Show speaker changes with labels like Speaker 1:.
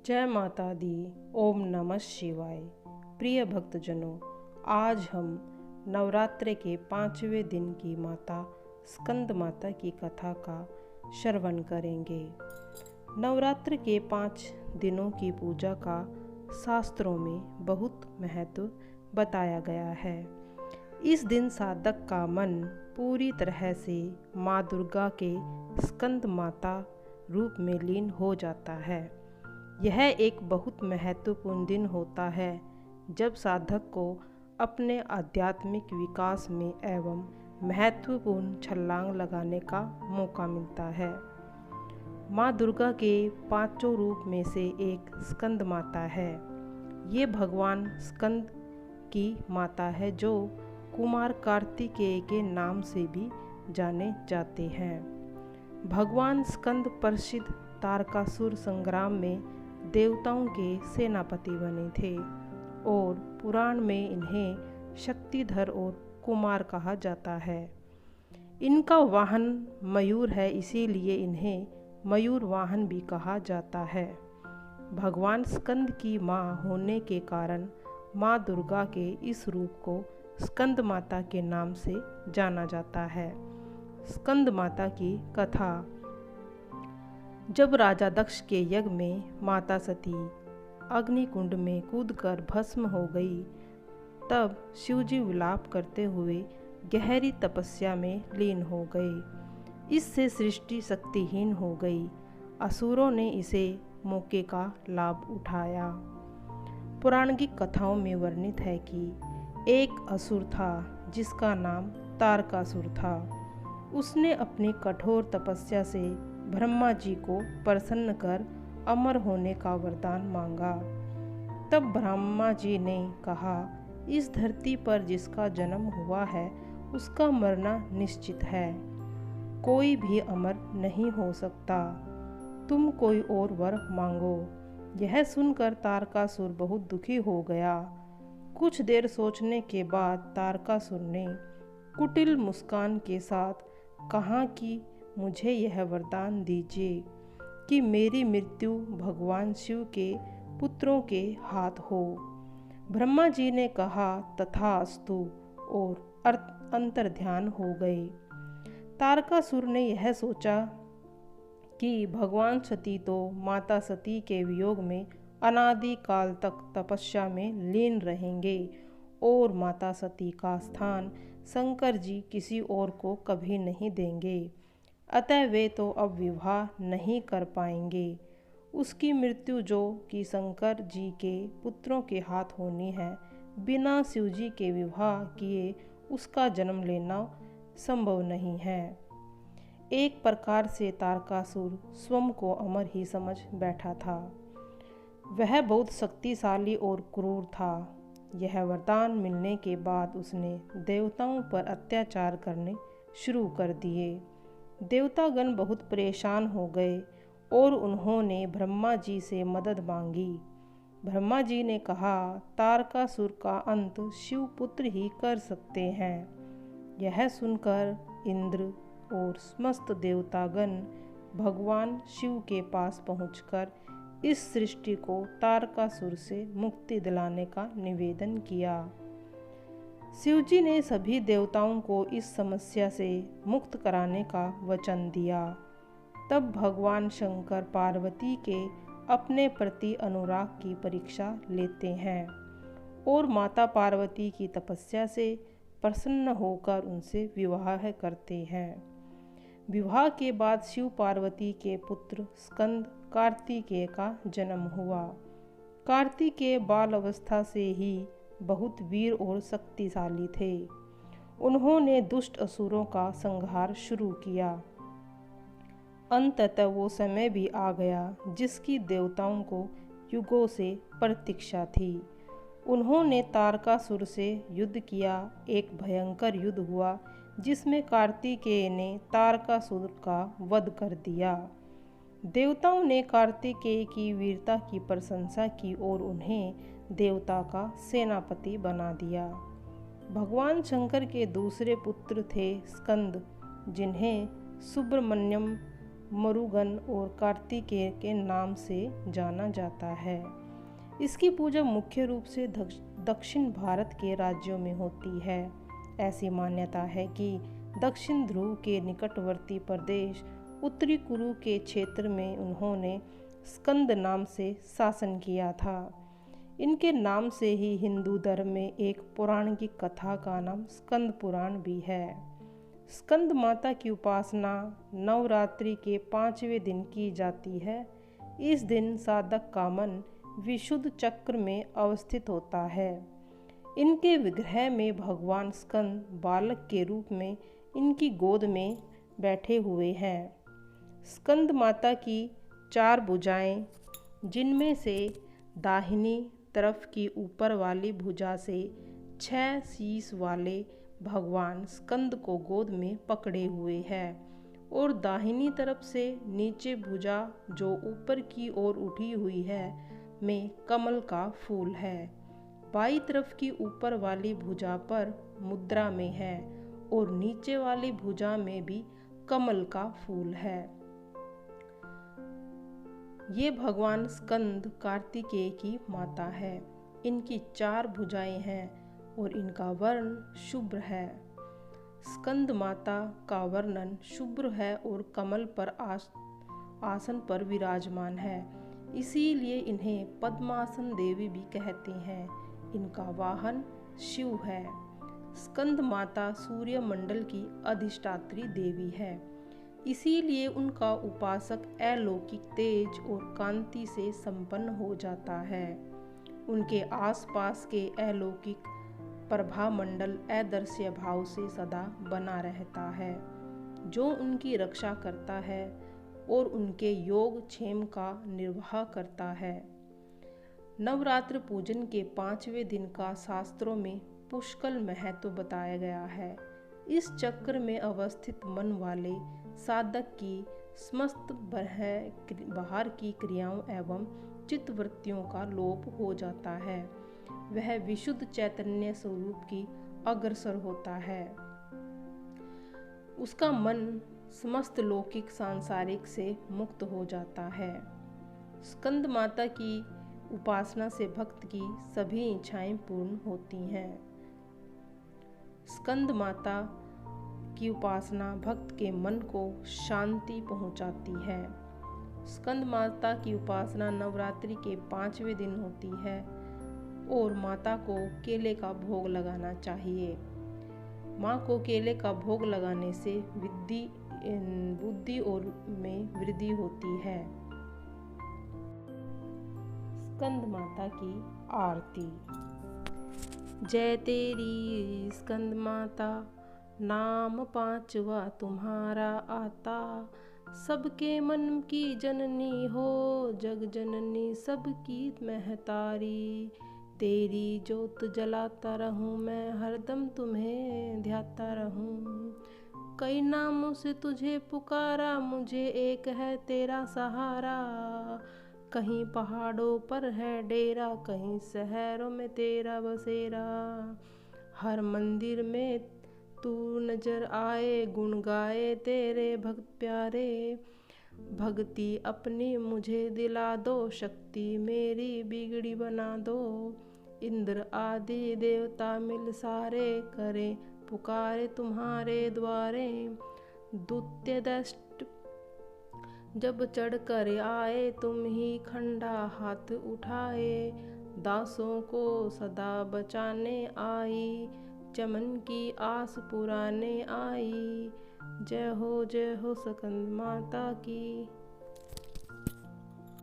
Speaker 1: जय माता दी। ओम नमः शिवाय। प्रिय भक्तजनों, आज हम नवरात्रि के 5वें दिन की माता स्कंद माता की कथा का श्रवण करेंगे। नवरात्र के 5 दिनों की पूजा का शास्त्रों में बहुत महत्व बताया गया है। इस दिन साधक का मन पूरी तरह से माँ दुर्गा के स्कंद माता रूप में लीन हो जाता है। यह एक बहुत महत्वपूर्ण दिन होता है जब साधक को अपने आध्यात्मिक विकास में एवं महत्वपूर्ण छलांग लगाने का मौका मिलता है। माँ दुर्गा के 5 रूप में से एक स्कंद माता है। ये भगवान स्कंद की माता है जो कुमार कार्तिकेय के नाम से भी जाने जाते हैं। भगवान स्कंद प्रसिद्ध तारकासुर संग्राम में देवताओं के सेनापति बने थे और पुराण में इन्हें शक्तिधर और कुमार कहा जाता है। इनका वाहन मयूर है, इसीलिए इन्हें मयूर वाहन भी कहा जाता है। भगवान स्कंद की माँ होने के कारण माँ दुर्गा के इस रूप को स्कंद माता के नाम से जाना जाता है। स्कंद माता की कथा। जब राजा दक्ष के यज्ञ में माता सती अग्निकुंड में कूदकर भस्म हो गई, तब शिवजी विलाप करते हुए गहरी तपस्या में लीन हो गए। इससे सृष्टि शक्तिहीन हो गई। असुरों ने इसे मौके का लाभ उठाया। पौराणिक कथाओं में वर्णित है कि एक असुर था जिसका नाम तारकासुर था। उसने अपनी कठोर तपस्या से ब्रह्मा जी को प्रसन्न कर अमर होने का वरदान मांगा। तब ब्रह्मा जी ने कहा, इस धरती पर जिसका जन्म हुआ है उसका मरना निश्चित है। कोई भी अमर नहीं हो सकता। तुम कोई और वर मांगो। यह सुनकर तारकासुर बहुत दुखी हो गया। कुछ देर सोचने के बाद तारकासुर ने कुटिल मुस्कान के साथ कहा कि मुझे यह वरदान दीजिए कि मेरी मृत्यु भगवान शिव के पुत्रों के हाथ हो। ब्रह्मा जी ने कहा तथास्तु और अंतर्ध्यान हो गए। तारकासुर ने यह सोचा कि भगवान सती तो माता सती के वियोग में अनादि काल तक तपस्या में लीन रहेंगे और माता सती का स्थान शंकर जी किसी और को कभी नहीं देंगे, अतः वे तो अब विवाह नहीं कर पाएंगे। उसकी मृत्यु जो कि शंकर जी के पुत्रों के हाथ होनी है, बिना शिवजी के विवाह किए उसका जन्म लेना संभव नहीं है। एक प्रकार से तारकासुर स्वयं को अमर ही समझ बैठा था। वह बहुत शक्तिशाली और क्रूर था। यह वरदान मिलने के बाद उसने देवताओं पर अत्याचार करने शुरू कर दिए। देवतागण बहुत परेशान हो गए और उन्होंने ब्रह्मा जी से मदद मांगी। ब्रह्मा जी ने कहा, तारकासुर का अंत शिवपुत्र ही कर सकते हैं। यह सुनकर इंद्र और समस्त देवतागण भगवान शिव के पास पहुंचकर इस सृष्टि को तारकासुर से मुक्ति दिलाने का निवेदन किया। शिवजी ने सभी देवताओं को इस समस्या से मुक्त कराने का वचन दिया। तब भगवान शंकर पार्वती के अपने प्रति अनुराग की परीक्षा लेते हैं और माता पार्वती की तपस्या से प्रसन्न होकर उनसे विवाह करते हैं। विवाह के बाद शिव पार्वती के पुत्र स्कंद कार्तिकेय का जन्म हुआ। कार्तिकेय बाल अवस्था से ही बहुत वीर और शक्तिशाली थे। उन्होंने दुष्ट असुरों का संहार शुरू किया। अंततः वो समय भी आ गया जिसकी देवताओं को युगों से प्रतीक्षा थी। उन्होंने तारकासुर से युद्ध किया। एक भयंकर युद्ध हुआ जिसमें कार्तिकेय ने तारकासुर का वध कर दिया। देवताओं ने कार्तिकेय की वीरता की प्रशंसा की और उन्हें देवता का सेनापति बना दिया। भगवान शंकर के दूसरे पुत्र थे स्कंद, जिन्हें सुब्रमण्यम मुरुगन और कार्तिकेय के नाम से जाना जाता है। इसकी पूजा मुख्य रूप से दक्षिण भारत के राज्यों में होती है। ऐसी मान्यता है कि दक्षिण ध्रुव के निकटवर्ती प्रदेश उत्तरी कुरु के क्षेत्र में उन्होंने स्कंद नाम से शासन किया था। इनके नाम से ही हिंदू धर्म में एक पौराणिक कथा का नाम स्कंद पुराण भी है। स्कंद माता की उपासना नवरात्रि के 5वें दिन की जाती है। इस दिन साधक का मन विशुद्ध चक्र में अवस्थित होता है। इनके विग्रह में भगवान स्कंद बालक के रूप में इनकी गोद में बैठे हुए हैं। स्कंद माता की 4 भुजाएं, जिनमें से दाहिनी तरफ की ऊपर वाली भुजा से 6 शीश वाले भगवान स्कंद को गोद में पकड़े हुए हैं और दाहिनी तरफ से नीचे भुजा जो ऊपर की ओर उठी हुई है में कमल का फूल है। बाईं तरफ की ऊपर वाली भुजा पर मुद्रा में है और नीचे वाली भुजा में भी कमल का फूल है। ये भगवान स्कंद कार्तिकेय की माता है। इनकी 4 भुजाएं हैं और इनका वर्ण शुभ्र है। स्कंद माता का वर्णन शुभ्र है और कमल पर आसन पर विराजमान है, इसीलिए इन्हें पद्मासन देवी भी कहते हैं। इनका वाहन शिव है। स्कंद माता सूर्य मंडल की अधिष्ठात्री देवी है, इसीलिए उनका उपासक अलौकिक तेज और कांति से संपन्न हो जाता है। उनके आसपास के अलौकिक प्रभा मंडल अदृश्य भाव से सदा बना रहता है, जो उनकी रक्षा करता है और उनके योग क्षेम का निर्वाह करता है। नवरात्र पूजन के 5वें दिन का शास्त्रों में पुष्कल महत्व बताया गया है। इस चक्र में अवस्थित मन वाले साधक की समस्त बाहर की क्रियाओं एवं चित्तवृत्तियों का लोप हो जाता है। वह विशुद्ध चैतन्य स्वरूप की अग्रसर होता है। उसका मन समस्त लौकिक सांसारिक से मुक्त हो जाता है। स्कंद माता की उपासना से भक्त की सभी इच्छाएं पूर्ण होती हैं। स्कंद माता की उपासना भक्त के मन को शांति पहुंचाती है। स्कंद माता की उपासना नवरात्रि के 5वें दिन होती है और माता को केले का भोग लगाना चाहिए। माँ को केले का भोग लगाने से बुद्धि और में वृद्धि होती है। स्कंद माता की आरती। जय तेरी स्कंद माता, नाम 5वां तुम्हारा आता। सबके मन की जननी हो, जग जननी सबकी महतारी। तेरी जोत जलाता रहूं मैं, हरदम तुम्हें ध्याता रहूं। कई नामों से तुझे पुकारा, मुझे एक है तेरा सहारा। कहीं पहाड़ों पर है डेरा, कहीं शहरों में तेरा बसेरा। हर मंदिर में तू नजर आए, गुण गाए तेरे भक्त प्यारे। भक्ति अपनी मुझे दिला दो, शक्ति मेरी बिगड़ी बना दो। इंद्र आदि देवता मिल सारे, करें पुकारे तुम्हारे द्वारे। दूत्य दष्ट जब चढ़ कर आए, तुम ही खंडा हाथ उठाए। दासों को सदा बचाने आई, चमन की आस पुराने आई। जय हो स्कंद माता की।